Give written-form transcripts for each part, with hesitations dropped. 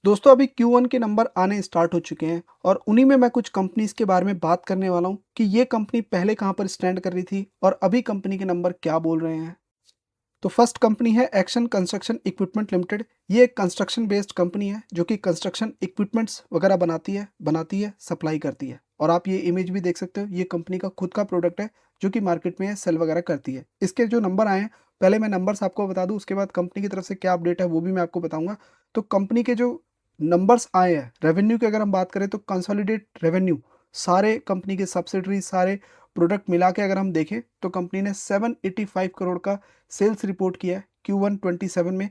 दोस्तों अभी Q1 के नंबर आने स्टार्ट हो चुके हैं और उन्हीं में मैं कुछ कंपनीज के बारे में बात करने वाला हूँ कि ये कंपनी पहले कहाँ पर स्टैंड कर रही थी और अभी कंपनी के नंबर क्या बोल रहे हैं। तो फर्स्ट कंपनी है एक्शन कंस्ट्रक्शन इक्विपमेंट लिमिटेड। ये एक कंस्ट्रक्शन बेस्ड कंपनी है जो कि कंस्ट्रक्शन इक्विपमेंट्स वगैरह बनाती है सप्लाई करती है। और आप ये इमेज भी देख सकते हो, ये कंपनी का खुद का प्रोडक्ट है जो कि मार्केट में सेल वगैरह करती है। इसके जो नंबर आए हैं, पहले मैं नंबर्स आपको बता दूं, उसके बाद कंपनी की तरफ से क्या अपडेट है वो भी मैं आपको बताऊंगा। तो कंपनी के जो नंबर्स आए हैं रेवेन्यू की अगर हम बात करें तो कंसोलिडेट रेवेन्यू सारे कंपनी के सब्सिडरी सारे प्रोडक्ट मिला के अगर हम देखें तो कंपनी ने 785 करोड़ का सेल्स रिपोर्ट किया है Q1 27 में।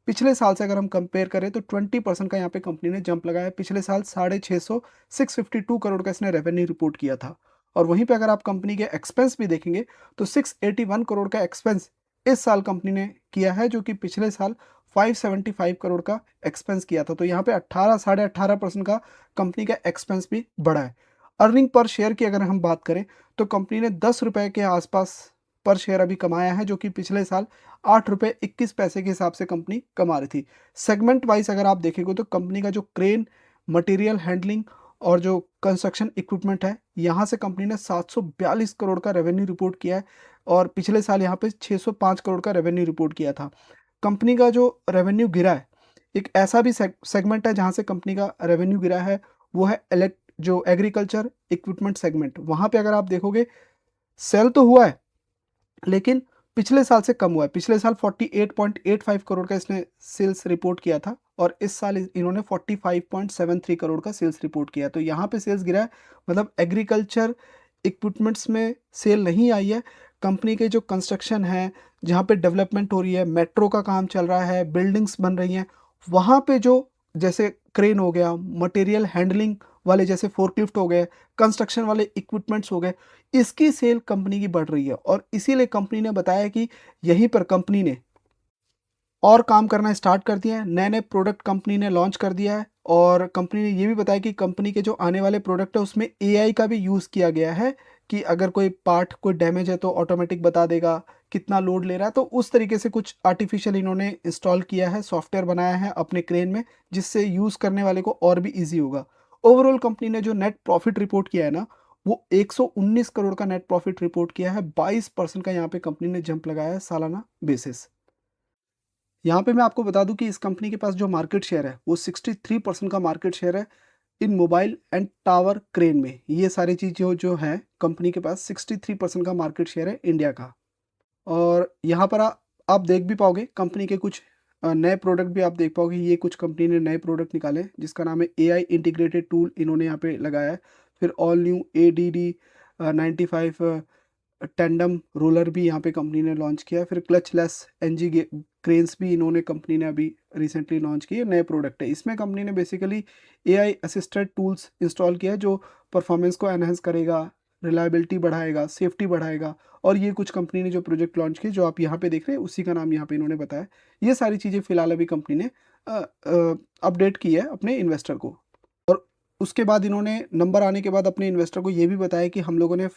पिछले साल से अगर हम कंपेयर करें तो 20% का यहाँ पे कंपनी ने जंप लगाया है। पिछले साल 650 652 करोड़ का इसने रेवेन्यू रिपोर्ट किया था। और वहीं पे अगर आप कंपनी के एक्सपेंस भी देखेंगे तो 681 करोड़ का एक्सपेंस इस साल कंपनी ने किया है, जो कि पिछले साल 575 करोड़ का एक्सपेंस किया था। तो यहाँ पे 18-18.5% का कंपनी का एक्सपेंस भी बढ़ा है। अर्निंग पर शेयर की अगर हम बात करें तो कंपनी ने 10 रुपए के आसपास पर शेयर अभी कमाया है, जो कि पिछले साल 8 रुपये 21 पैसे के हिसाब से कंपनी कमा रही थी। सेगमेंट वाइज अगर आप देखेंगे तो कंपनी का जो क्रेन मटेरियल हैंडलिंग और जो कंस्ट्रक्शन इक्विपमेंट है, यहाँ से कंपनी ने 742 करोड़ का रेवेन्यू रिपोर्ट किया है और पिछले साल यहाँ पे 605 करोड़ का रेवेन्यू रिपोर्ट किया था। कंपनी का जो रेवेन्यू गिरा है, एक ऐसा भी सेगमेंट है जहाँ से कंपनी का रेवेन्यू गिरा है, वो है जो एग्रीकल्चर इक्विपमेंट सेगमेंट। वहाँ पे अगर आप देखोगे सेल तो हुआ है लेकिन पिछले साल से कम हुआ है। पिछले साल 48.85 करोड़ का इसने सेल्स रिपोर्ट किया था और इस साल इन्होंने 45.73 करोड़ का सेल्स रिपोर्ट किया। तो यहाँ पे सेल्स गिरा है, मतलब एग्रीकल्चर इक्विपमेंट्स में सेल नहीं आई है। कंपनी के जो कंस्ट्रक्शन है, जहाँ पे डेवलपमेंट हो रही है, मेट्रो का काम चल रहा है, बिल्डिंग्स बन रही हैं, वहाँ पे जो जैसे क्रेन हो गया, मटेरियल हैंडलिंग वाले जैसे फोर्कलिफ्ट हो गए, कंस्ट्रक्शन वाले इक्विपमेंट्स हो गए, इसकी सेल कंपनी की बढ़ रही है। और इसीलिए कंपनी ने बताया कि यहीं पर कंपनी ने और काम करना स्टार्ट कर दिया है, नए नए प्रोडक्ट कंपनी ने लॉन्च कर दिया है। और कंपनी ने ये भी बताया कि कंपनी के जो आने वाले प्रोडक्ट है उसमें एआई का भी यूज़ किया गया है कि अगर कोई पार्ट कोई डैमेज है तो ऑटोमेटिक बता देगा कितना लोड ले रहा है। तो उस तरीके से कुछ आर्टिफिशियल इन्होंने इंस्टॉल किया है, सॉफ्टवेयर बनाया है अपने क्रेन में, जिससे यूज़ करने वाले को और भी ईजी होगा। ओवरऑल कंपनी ने जो नेट प्रॉफिट रिपोर्ट किया है ना, वो 119 करोड़ का नेट प्रॉफिट रिपोर्ट किया है। 22% का यहाँ पे कंपनी ने जंप लगाया है सालाना बेसिस। यहाँ पे मैं आपको बता दूं कि इस कंपनी के पास जो मार्केट शेयर है वो 63% का मार्केट शेयर है इन मोबाइल एंड टावर क्रेन में। ये सारी चीज़ जो जो है कंपनी के पास 63% का मार्केट शेयर है इंडिया का। और यहाँ पर आप देख भी पाओगे कंपनी के कुछ नए प्रोडक्ट भी आप देख पाओगे। ये कुछ कंपनी ने नए प्रोडक्ट निकाले हैं जिसका नाम है एआई इंटीग्रेटेड टूल, इन्होंने यहाँ पे लगाया है। फिर all new ADD 95 tandem roller भी यहाँ पे कंपनी ने लॉन्च किया है। फिर क्लच लेस NG क्रेन्स भी इन्होंने कंपनी ने अभी रिसेंटली लॉन्च किए, नए प्रोडक्ट है। इसमें कंपनी ने basically AI assisted tools install किया है जो परफॉर्मेंस को एनहेंस करेगा, रिलायबिलिटी बढ़ाएगा, सेफ्टी बढ़ाएगा। और ये कुछ कंपनी ने जो प्रोजेक्ट लॉन्च किए जो आप यहाँ पे देख रहे हैं उसी का नाम यहाँ पे इन्होंने बताया। ये सारी चीज़ें फिलहाल अभी कंपनी ने अपडेट की है अपने इन्वेस्टर को। और उसके बाद इन्होंने नंबर आने के बाद अपने इन्वेस्टर को ये भी बताया कि हम लोगों ने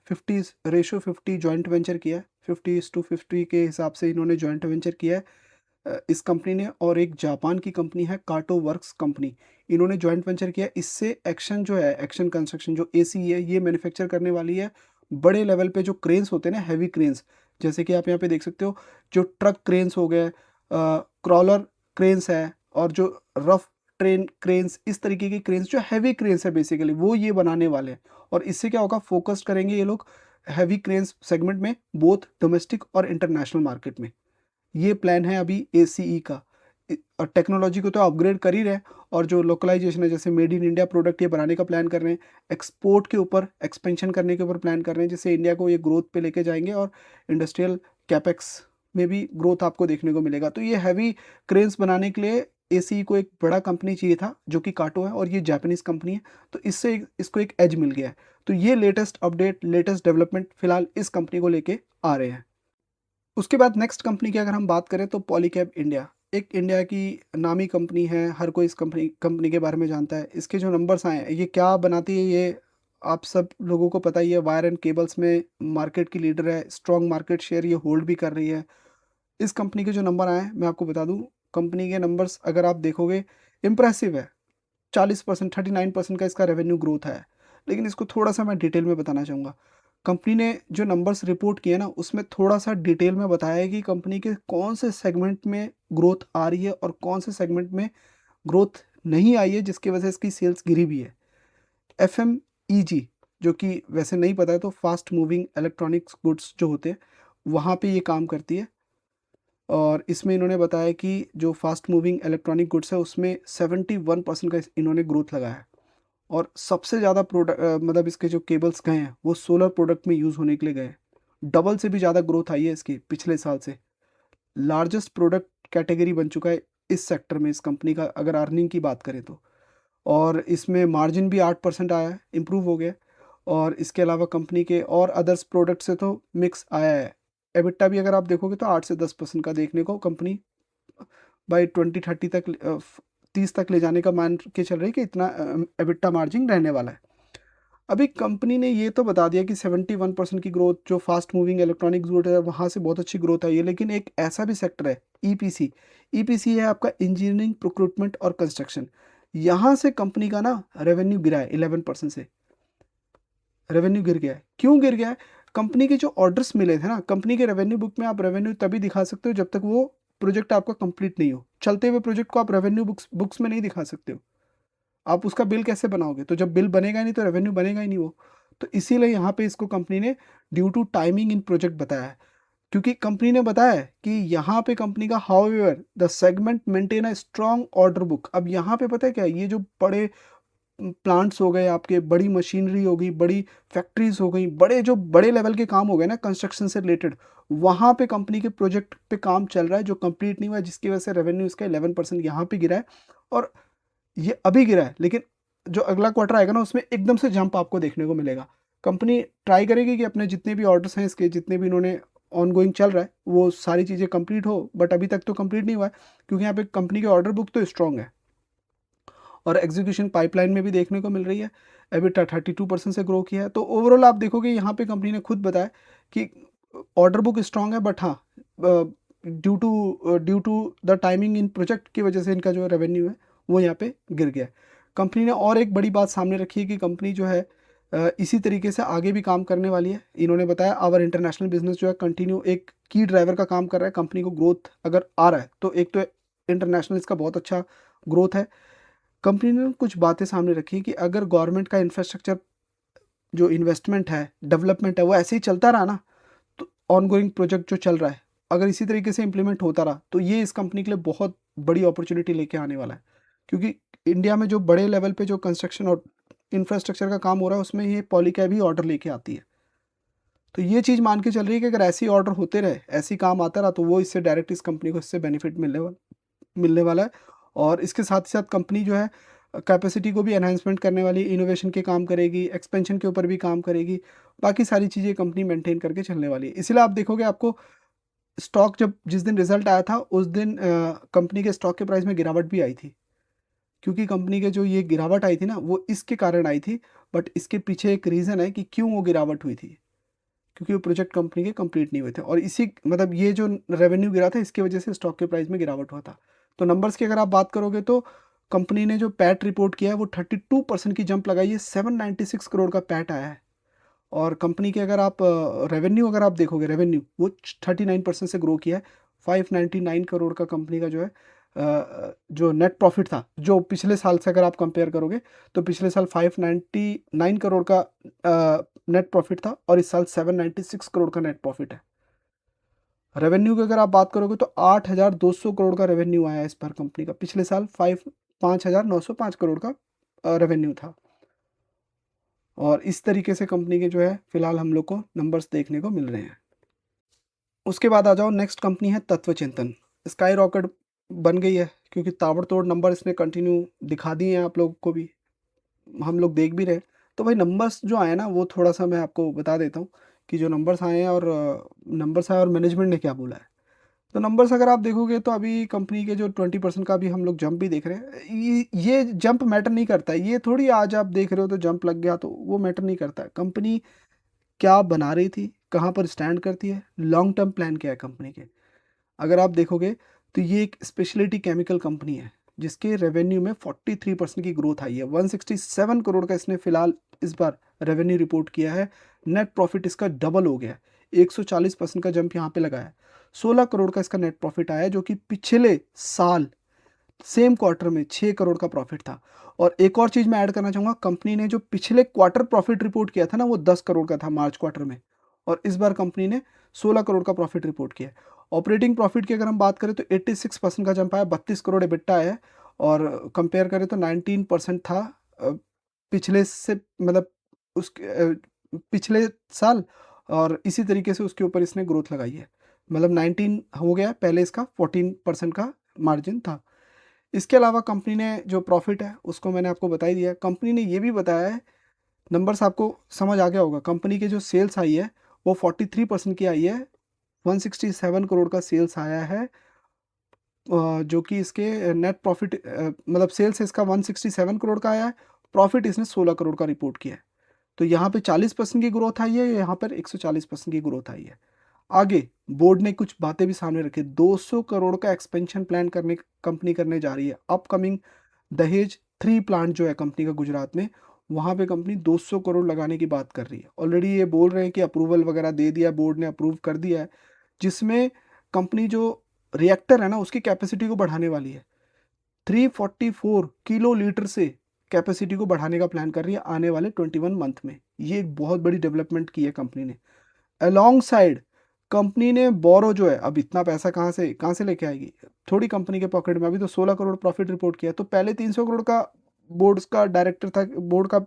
50 जॉइंट वेंचर किया है। 50:50 के हिसाब से इन्होंने जॉइंट वेंचर किया है इस कंपनी ने। और एक जापान की कंपनी है काटो वर्क्स कंपनी, इन्होंने जॉइंट वेंचर किया। इससे एक्शन जो है, एक्शन कंस्ट्रक्शन जो AC है, ये मैन्युफैक्चर करने वाली है बड़े लेवल पे जो क्रेन्स होते हैं ना, हैवी क्रेन्स, जैसे कि आप यहाँ पे देख सकते हो, जो ट्रक क्रेन्स हो गए, क्रॉलर क्रेन्स है, और जो रफ ट्रेन क्रेन्स, इस तरीके की क्रेन्स जो हैवी क्रेन्स है बेसिकली वो ये बनाने वाले हैं। और इससे क्या होगा, फोकस करेंगे ये लोग हैवी क्रेन्स सेगमेंट में, बोथ डोमेस्टिक और इंटरनेशनल मार्केट में। ये प्लान है अभी ACE का। और टेक्नोलॉजी को तो अपग्रेड कर ही रहे हैं, और जो लोकलाइजेशन है, जैसे मेड इन इंडिया प्रोडक्ट ये बनाने का प्लान कर रहे हैं, एक्सपोर्ट के ऊपर एक्सपेंशन करने के ऊपर प्लान कर रहे हैं, जिससे इंडिया को ये ग्रोथ पे लेके जाएंगे और इंडस्ट्रियल कैपेक्स में भी ग्रोथ आपको देखने को मिलेगा। तो ये हैवी क्रेन्स बनाने के लिए ACE को एक बड़ा कंपनी चाहिए था जो कि काटो है, और ये जापानीज कंपनी है, तो इससे इसको एक एज मिल गया है। तो ये लेटेस्ट अपडेट, लेटेस्ट डेवलपमेंट फिलहाल इस कंपनी को लेके आ रहे हैं। उसके बाद नेक्स्ट कंपनी की अगर हम बात करें तो पॉलीकैब इंडिया, एक इंडिया की नामी कंपनी है, हर कोई इस कंपनी के बारे में जानता है। इसके जो नंबर्स आए हैं, ये क्या बनाती है ये आप सब लोगों को पता ही है। वायर एंड केबल्स में मार्केट की लीडर है, स्ट्रॉन्ग मार्केट शेयर ये होल्ड भी कर रही है। इस कंपनी के जो नंबर आए हैं मैं आपको बता दूं, कंपनी के नंबर्स अगर आप देखोगे इम्प्रेसिव है, 40%, 39% का इसका रेवेन्यू ग्रोथ है। लेकिन इसको थोड़ा सा मैं डिटेल में बताना चाहूँगा। कंपनी ने जो नंबर्स रिपोर्ट किए ना, उसमें थोड़ा सा डिटेल में बताया है कि कंपनी के कौन से सेगमेंट में ग्रोथ आ रही है और कौन से सेगमेंट में ग्रोथ नहीं आई है, जिसकी वजह से इसकी सेल्स गिरी भी है। FMEG, जो कि वैसे नहीं पता है तो फास्ट मूविंग इलेक्ट्रॉनिक्स गुड्स जो होते हैं, वहाँ पे ये काम करती है। और इसमें इन्होंने बताया कि जो फास्ट मूविंग इलेक्ट्रॉनिक गुड्स है उसमें 71% का इन्होंने ग्रोथ लगाया है। और सबसे ज़्यादा प्रोडक्ट मतलब इसके जो केबल्स गए हैं वो सोलर प्रोडक्ट में यूज़ होने के लिए गए हैं। डबल से भी ज़्यादा ग्रोथ आई है इसकी पिछले साल से। लार्जेस्ट प्रोडक्ट कैटेगरी बन चुका है इस सेक्टर में इस कंपनी का, अगर अर्निंग की बात करें तो। और इसमें मार्जिन भी 8% आया है, इम्प्रूव हो गया। और इसके अलावा कंपनी के और अदर्स प्रोडक्ट से तो मिक्स आया है। एबिटा भी अगर आप देखोगे तो 8 से 10% का देखने को कंपनी बाई 2030 तक 30 तक ले जाने का मान के चल रही है कि इतना एबिटा मार्जिन रहने वाला है। अभी कंपनी ने ये तो बता दिया कि 71% की ग्रोथ जो फास्ट मूविंग इलेक्ट्रॉनिक गुड है वहाँ से बहुत अच्छी ग्रोथ आई है। लेकिन एक ऐसा भी सेक्टर है EPC। EPC है आपका इंजीनियरिंग, प्रोक्रूटमेंट और कंस्ट्रक्शन। यहाँ से कंपनी का ना रेवेन्यू गिरा है 11% से। रेवेन्यू गिर गया है। क्यों गिर गया है? कंपनी के जो ऑर्डर्स मिले थे ना, कंपनी के रेवेन्यू बुक में आप रेवेन्यू तभी दिखा सकते हो जब तक वो प्रोजेक्ट आपका कंप्लीट नहीं हो। चलते हुए प्रोजेक्ट को आप रेवेन्यू बुक्स में नहीं दिखा सकते हो। आप उसका बिल कैसे बनाओगे? तो जब बिल बनेगा ही नहीं तो रेवेन्यू बनेगा ही नहीं वो। तो इसीलिए यहाँ पे इसको कंपनी ने due to timing in project बताया है। क्योंकि कंपनी ने बताया है कि यहाँ पे कंपनी का however the segment maintain a strong order book. अब यहाँ पे पता है क्या है? ये जो बड़े प्लांट्स हो गए आपके, बड़ी मशीनरी हो गई, बड़ी फैक्ट्रीज हो गई, बड़े जो बड़े लेवल के काम हो गए ना कंस्ट्रक्शन से रिलेटेड, वहाँ पे कंपनी के प्रोजेक्ट पे काम चल रहा है जो कंप्लीट नहीं हुआ है, जिसकी वजह से रेवेन्यू इसका 11% यहाँ पे गिरा है। और ये अभी गिरा है, लेकिन जो अगला क्वार्टर आएगा ना उसमें एकदम से जंप आपको देखने को मिलेगा। कंपनी ट्राई करेगी कि अपने जितने भी ऑर्डर्स हैं इसके, जितने भी इन्होंने ऑनगोइंग चल रहा है वो सारी चीज़ें कंप्लीट हो, बट अभी तक तो कंप्लीट नहीं हुआ है क्योंकि यहाँ पे कंपनी की ऑर्डर बुक तो स्ट्रॉन्ग है और एग्जीक्यूशन पाइपलाइन में भी देखने को मिल रही है। एबिटा 32% से ग्रो किया है। तो ओवरऑल आप देखोगे यहाँ पे कंपनी ने खुद बताया कि ऑर्डर बुक स्ट्रॉन्ग है, बट हाँ due to the timing in project की वजह से इनका जो रेवेन्यू है वो यहाँ पे गिर गया है। कंपनी ने और एक बड़ी बात सामने रखी है कि कंपनी जो है इसी तरीके से आगे भी काम करने वाली है। इन्होंने बताया आवर इंटरनेशनल बिजनेस जो है कंटिन्यू एक की ड्राइवर का काम कर रहा है। कंपनी को ग्रोथ अगर आ रहा है तो एक तो इंटरनेशनल इसका बहुत अच्छा ग्रोथ है। कंपनी ने कुछ बातें सामने रखी कि अगर गवर्नमेंट का इंफ्रास्ट्रक्चर जो इन्वेस्टमेंट है, डेवलपमेंट है, वो ऐसे ही चलता रहा ना, तो ऑनगोइंग प्रोजेक्ट जो चल रहा है अगर इसी तरीके से इम्प्लीमेंट होता रहा तो ये इस कंपनी के लिए बहुत बड़ी अपॉर्चुनिटी लेके आने वाला है। क्योंकि इंडिया में जो बड़े लेवल पे जो कंस्ट्रक्शन और इंफ्रास्ट्रक्चर का काम हो रहा है उसमें ये पॉलीकैब ही ऑर्डर लेके आती है। तो ये चीज़ मान के चल रही है कि अगर ऐसे ही ऑर्डर होते रहे, ऐसे ही काम आता रहा, तो वो इससे डायरेक्ट इस कंपनी को इससे बेनिफिट मिलने वाला है। और इसके साथ ही साथ कंपनी जो है कैपेसिटी को भी एनहांसमेंट करने वाली, इनोवेशन के काम करेगी, एक्सपेंशन के ऊपर भी काम करेगी, बाकी सारी चीज़ें कंपनी मेंटेन करके चलने वाली है। इसलिए आप देखोगे आपको स्टॉक जब जिस दिन रिजल्ट आया था उस दिन कंपनी के स्टॉक के प्राइस में गिरावट भी आई थी। क्योंकि कंपनी के जो ये गिरावट आई थी ना वो इसके कारण आई थी, बट इसके पीछे एक रीज़न है कि क्यों वो गिरावट हुई थी। क्योंकि वो प्रोजेक्ट कंपनी के कंप्लीट नहीं हुए थे और इसी मतलब ये जो रेवेन्यू गिरा था इसकी वजह से स्टॉक के प्राइस में गिरावट हुआ था। तो नंबर्स की अगर आप बात करोगे तो कंपनी ने जो पैट रिपोर्ट किया है वो 32% की जंप लगाई है, 796 करोड़ का पैट आया है। और कंपनी के अगर आप रेवेन्यू अगर आप देखोगे, रेवेन्यू वो 39% से ग्रो किया है। 599 करोड़ का कंपनी का जो है जो नेट प्रॉफिट था, जो पिछले साल से अगर आप कंपेयर करोगे तो पिछले साल 599 करोड़ का नेट प्रॉफिट था और इस साल 796 करोड़ का नेट प्रॉफिट है। रेवेन्यू की अगर आप बात करोगे तो 8,200 करोड़ का रेवेन्यू आया है इस बार कंपनी का। पिछले साल 5,905 करोड़ का रेवेन्यू था। और इस तरीके से कंपनी के जो है फिलहाल हम लोग को नंबर्स देखने को मिल रहे हैं। उसके बाद आ जाओ, नेक्स्ट कंपनी है तत्व चिंतन। स्काई रॉकेट बन गई है क्योंकि ताबड़तोड़ नंबर इसने कंटिन्यू दिखा दिए हैं आप लोगों को भी, हम लोग देख भी रहे हैं। तो भाई नंबर्स जो आए ना वो थोड़ा सा मैं आपको बता देता हूँ कि जो नंबर्स आए हैं और नंबर्स आए और मैनेजमेंट ने क्या बोला है। तो नंबर्स अगर आप देखोगे तो अभी कंपनी के जो 20% का भी हम लोग जंप भी देख रहे हैं। ये जंप मैटर नहीं करता है, ये थोड़ी आज आप देख रहे हो तो जंप लग गया तो वो मैटर नहीं करता है। कंपनी क्या बना रही थी, कहाँ पर स्टैंड करती है, लॉन्ग टर्म प्लान क्या है कंपनी के। अगर आप देखोगे तो ये एक स्पेशलिटी केमिकल कंपनी है। जिसके रेवेन्यू में 43% की ग्रोथ आई है। 167 करोड़ का इसने फिलहाल इस बार रेवेन्यू रिपोर्ट किया है। नेट प्रॉफिट इसका डबल हो गया है, 140% का जंप यहाँ पे लगा है। 16 करोड़ का इसका नेट प्रॉफिट आया, जो कि पिछले साल सेम क्वार्टर में 6 करोड़ का प्रॉफिट था। और एक और चीज़ मैं ऐड करना चाहूँगा, कंपनी ने जो पिछले क्वार्टर प्रॉफिट रिपोर्ट किया था ना, वो 10 करोड़ का था मार्च क्वार्टर में, और इस बार कंपनी ने 16 करोड़ का प्रॉफिट रिपोर्ट किया है। ऑपरेटिंग प्रॉफिट की अगर हम बात करें तो 86% का जंप आया, 32 करोड़ EBITDA है। और कंपेयर करें तो 19% था अ, पिछले से, मतलब उसके पिछले साल, और इसी तरीके से उसके ऊपर इसने ग्रोथ लगाई है। मतलब 19 हो गया, पहले इसका 14% का मार्जिन था। इसके अलावा कंपनी ने जो प्रॉफिट है उसको मैंने आपको बता ही दिया है। कंपनी ने ये भी बताया है, नंबर्स आपको समझ आ गया होगा, कंपनी की जो सेल्स आई है वो 43% की आई है। 167 करोड़ का सेल्स आया है, जो कि इसके नेट प्रॉफिट, मतलब सेल्स इसका 167 करोड़ का आया है, प्रॉफिट इसने 16 करोड़ का रिपोर्ट किया है। तो यहाँ पे 40% की ग्रोथ आई है, यहाँ पर 140% की ग्रोथ आई है। आगे बोर्ड ने कुछ बातें भी सामने रखी। 200 करोड़ का एक्सपेंशन प्लान करने कंपनी करने जा रही है। अपकमिंग दहेज 3 प्लांट जो है कंपनी का गुजरात में, वहाँ पे कंपनी 200 करोड़ लगाने की बात कर रही है। ऑलरेडी ये बोल रहे हैं कि अप्रूवल वगैरह दे दिया, बोर्ड ने अप्रूव कर दिया है, जिसमें कंपनी जो रिएक्टर है ना उसकी कैपेसिटी को बढ़ाने वाली है। 344 किलो लीटर से कैपेसिटी को बढ़ाने का प्लान कर रही है आने वाले 21 मंथ में। ये एक बहुत बड़ी डेवलपमेंट की है कंपनी ने। अलोंग साइड कंपनी ने बोरो जो है, अब इतना पैसा कहाँ से लेके आएगी, थोड़ी कंपनी के पॉकेट में। अभी तो 16 करोड़ प्रॉफिट रिपोर्ट किया, तो पहले 300 करोड़ का बोर्ड का डायरेक्टर था, बोर्ड का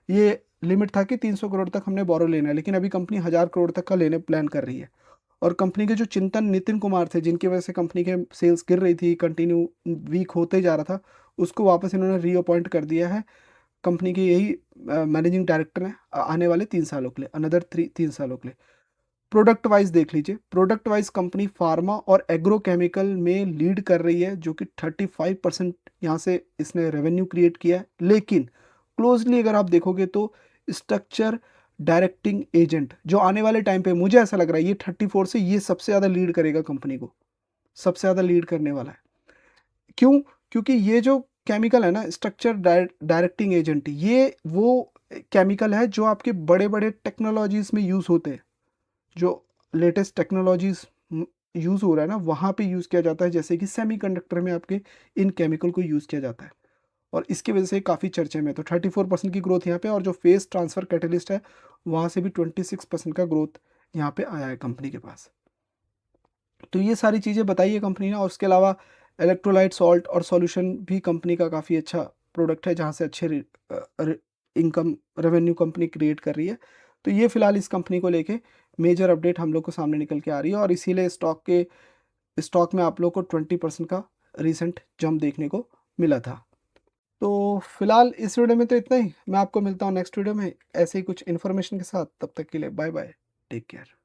ये लिमिट था कि 300 करोड़ तक हमने बोरो लेना है, लेकिन अभी कंपनी 1000 करोड़ तक का लेने प्लान कर रही है। और कंपनी के जो चिंतन नितिन कुमार थे, जिनकी वजह से कंपनी के सेल्स गिर रही थी, कंटिन्यू वीक होते जा रहा था, उसको वापस इन्होंने रीअपॉइंट कर दिया है। कंपनी के यही मैनेजिंग डायरेक्टर हैं आने वाले 3 सालों के लिए, अनदर 3 सालों के लिए। प्रोडक्ट वाइज देख लीजिए, प्रोडक्ट वाइज कंपनी फार्मा और एग्रोकेमिकल में लीड कर रही है, जो कि 35% यहाँ से इसने रेवेन्यू क्रिएट किया है। लेकिन क्लोजली अगर आप देखोगे तो स्ट्रक्चर डायरेक्टिंग एजेंट जो आने वाले टाइम पे, मुझे ऐसा लग रहा है ये 34 से ये सबसे ज़्यादा लीड करेगा, कंपनी को सबसे ज़्यादा लीड करने वाला है। क्यों? क्योंकि ये जो केमिकल है ना, स्ट्रक्चर डायरेक्टिंग एजेंट, ये वो केमिकल है जो आपके बड़े बड़े टेक्नोलॉजीज में यूज़ होते हैं। जो लेटेस्ट टेक्नोलॉजीज यूज़ हो रहा है ना, वहाँ पे यूज़ किया जाता है, जैसे कि सेमीकंडक्टर में आपके इन केमिकल को यूज़ किया जाता है। और इसकी वजह से काफ़ी चर्चे में। तो 34% की ग्रोथ यहाँ पे, और जो फेस ट्रांसफ़र कैटलिस्ट है वहाँ से भी 26% का ग्रोथ यहाँ पे आया है कंपनी के पास। तो ये सारी चीज़ें बताई है कंपनी ने। और उसके अलावा इलेक्ट्रोलाइट सॉल्ट और सॉल्यूशन भी कंपनी का काफ़ी अच्छा प्रोडक्ट है, जहाँ से अच्छे इनकम रेवेन्यू कंपनी क्रिएट कर रही है। तो ये फिलहाल इस कंपनी को लेके मेजर अपडेट हम लोग को सामने निकल के आ रही है, और इसीलिए स्टॉक में आप लोग को 20% का रिसेंट जंप देखने को मिला था। तो फिलहाल इस वीडियो में तो इतना ही। मैं आपको मिलता हूँ नेक्स्ट वीडियो में ऐसे ही कुछ इन्फॉर्मेशन के साथ। तब तक के लिए बाय बाय, टेक केयर।